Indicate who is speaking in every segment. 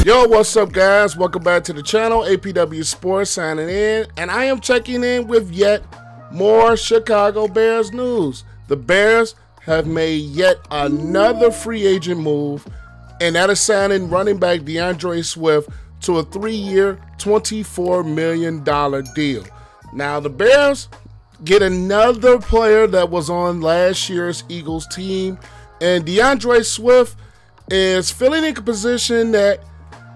Speaker 1: Yo, what's up, guys? Welcome back to the channel. APW Sports signing in, and I am checking in with yet more Chicago Bears news. The Bears have made yet another free agent move, and that is signing running back DeAndre Swift to a 3-year, $24 million deal. Now, the Bears get another player that was on last year's Eagles team, and DeAndre Swift is filling in a position that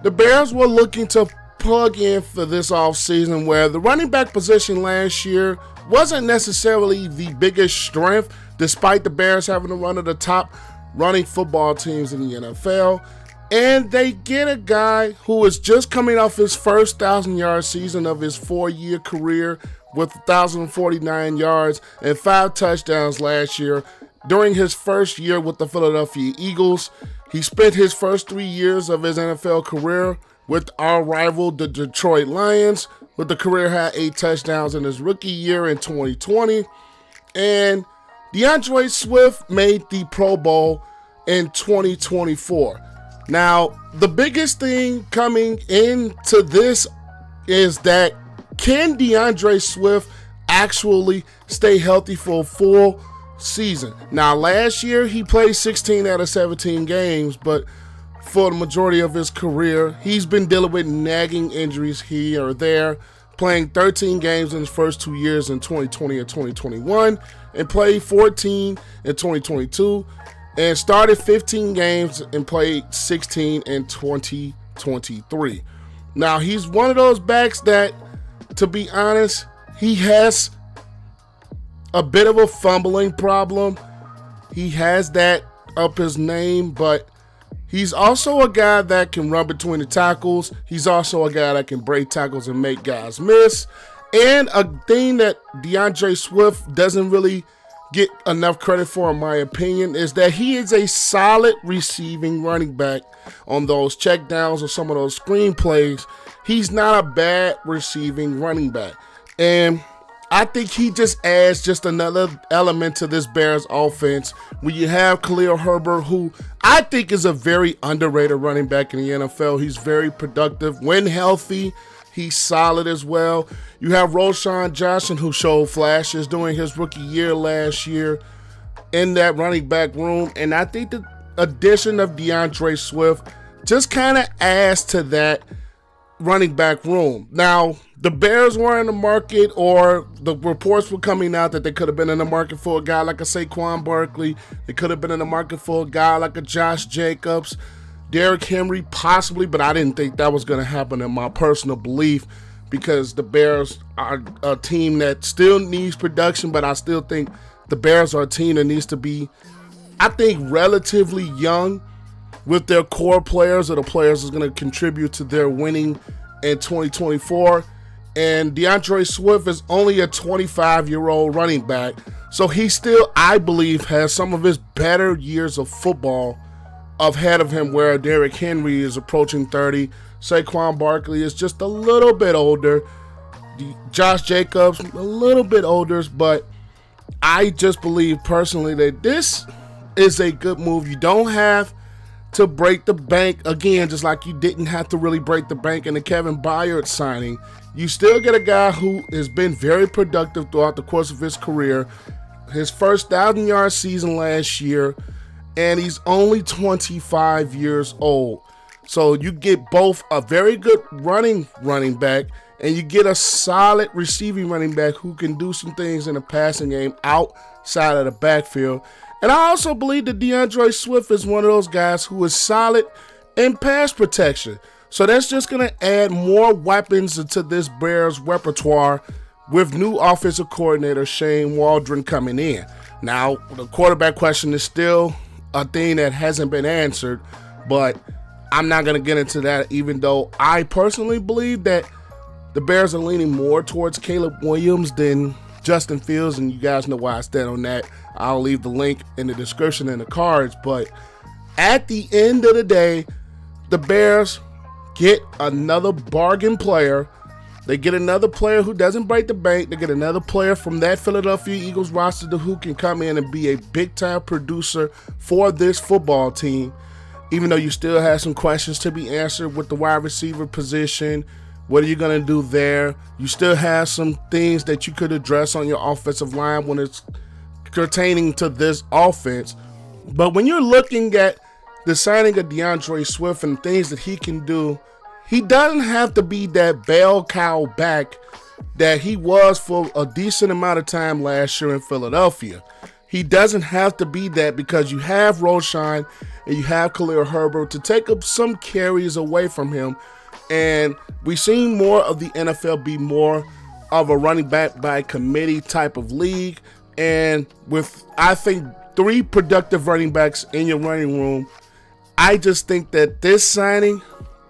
Speaker 1: the Bears were looking to plug in for this offseason, where the running back position last year wasn't necessarily the biggest strength, despite the Bears having one of the top running football teams in the NFL. And they get a guy who is just coming off his first 1,000-yard season of his 4-year career with 1,049 yards and 5 touchdowns last year during his first year with the Philadelphia Eagles. He spent his first 3 years of his NFL career with our rival, the Detroit Lions, with the career high 8 touchdowns in his rookie year in 2020. And DeAndre Swift made the Pro Bowl in 2024. Now, the biggest thing coming into this is that can DeAndre Swift actually stay healthy for a full season? Now, last year he played 16 out of 17 games, but for the majority of his career, he's been dealing with nagging injuries here or there, playing 13 games in his first 2 years in 2020 and 2021, and played 14 in 2022, and started 15 games and played 16 in 2023. Now, he's one of those backs that, to be honest, he has a bit of a fumbling problem. He has that up his name, but he's also a guy that can run between the tackles. He's also a guy that can break tackles and make guys miss. And a thing that DeAndre Swift doesn't really get enough credit for, in my opinion, is that he is a solid receiving running back on those checkdowns or some of those screen plays. He's not a bad receiving running back. And I think he just adds just another element to this Bears offense when you have Khalil Herbert, who I think is a very underrated running back in the NFL. He's very productive. When healthy, he's solid as well. You have Roschon Johnson, who showed flashes during his rookie year last year in that running back room. And I think the addition of DeAndre Swift just kind of adds to that running back room. Now, the Bears were in the market, or the reports were coming out that they could have been in the market for a guy like a Saquon Barkley. They could have been in the market for a guy like a Josh Jacobs, Derrick Henry, possibly, but I didn't think that was going to happen in my personal belief, because the Bears are a team that still needs production, but I still think the Bears are a team that needs to be, I think, relatively young with their core players, or the players that's going to contribute to their winning in 2024. And DeAndre Swift is only a 25-year-old running back, so he still, I believe, has some of his better years of football ahead of him, where Derrick Henry is approaching 30. Saquon Barkley is just a little bit older. Josh Jacobs, a little bit older, but I just believe personally that this is a good move. You don't have to break the bank, again, just like you didn't have to really break the bank in the Kevin Byard signing. You still get a guy who has been very productive throughout the course of his career. His first 1,000-yard season last year, and he's only 25 years old. So you get both a very good running back, and you get a solid receiving running back who can do some things in the passing game outside of the backfield. And I also believe that DeAndre Swift is one of those guys who is solid in pass protection. So that's just going to add more weapons into this Bears repertoire with new offensive coordinator Shane Waldron coming in. Now, the quarterback question is still a thing that hasn't been answered, but I'm not going to get into that, even though I personally believe that the Bears are leaning more towards Caleb Williams than Justin Fields, and you guys know why I stand on that. I'll leave the link in the description and the cards, but at the end of the day, the Bears get another bargain player. They get another player who doesn't break the bank. They get another player from that Philadelphia Eagles roster who can come in and be a big-time producer for this football team. even though you still have some questions to be answered with the wide receiver position. What are you going to do there? You still have some things that you could address on your offensive line when it's pertaining to this offense. But when you're looking at the signing of DeAndre Swift and things that he can do, he doesn't have to be that bell cow back that he was for a decent amount of time last year in Philadelphia. He doesn't have to be that because you have Roschon and you have Khalil Herbert to take up some carries away from him. And we've seen more of the NFL be more of a running back by committee type of league. And with, I think, 3 productive running backs in your running room, I just think that this signing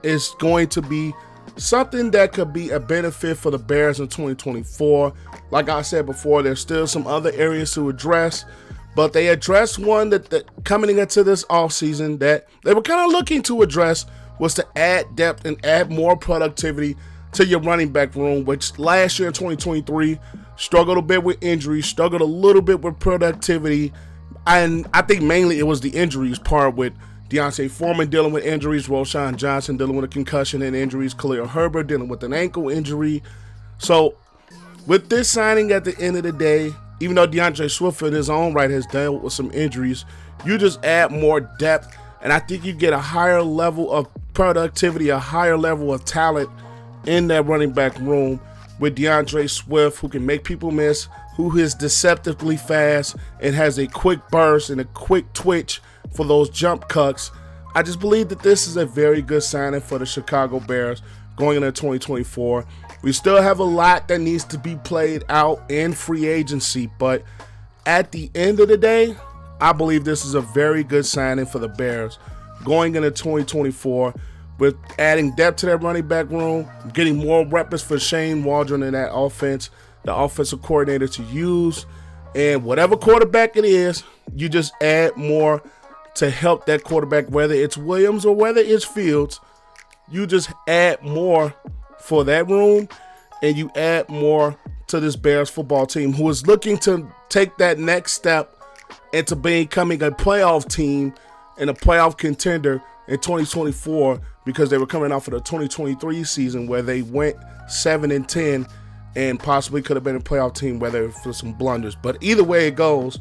Speaker 1: is going to be something that could be a benefit for the Bears in 2024. Like I said before, there's still some other areas to address, but they addressed one that coming into this offseason that they were kind of looking to address was to add depth and add more productivity to your running back room, which last year in 2023 struggled a bit with injuries, struggled a little bit with productivity, and I think mainly it was the injuries part with Foreman dealing with injuries, Roschon Johnson dealing with a concussion and injuries, Khalil Herbert dealing with an ankle injury. So with this signing at the end of the day, even though DeAndre Swift in his own right has dealt with some injuries, you just add more depth, and I think you get a higher level of productivity, a higher level of talent in that running back room with DeAndre Swift, who can make people miss, who is deceptively fast and has a quick burst and a quick twitch for those jump cuts. I just believe that this is a very good signing for the Chicago Bears going into 2024. We still have a lot that needs to be played out in free agency, but at the end of the day, I believe this is a very good signing for the Bears going into 2024 with adding depth to that running back room, getting more weapons for Shane Waldron in that offense, the offensive coordinator to use, and whatever quarterback it is, you just add more to help that quarterback, whether it's Williams or whether it's Fields. You just add more for that room, and you add more to this Bears football team who is looking to take that next step into becoming a playoff team and a playoff contender in 2024, because they were coming off of the 2023 season where they went 7-10 and possibly could have been a playoff team, whether for some blunders. But either way it goes,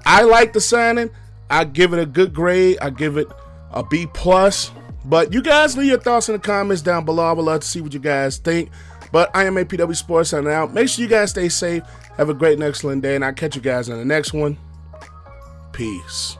Speaker 1: I like the signing. I give it a good grade. I give it a B+. But you guys leave your thoughts in the comments down below. I would love to see what you guys think. But I am APW Sports signing out. Make sure you guys stay safe. Have a great and excellent day, and I'll catch you guys in the next one. Peace.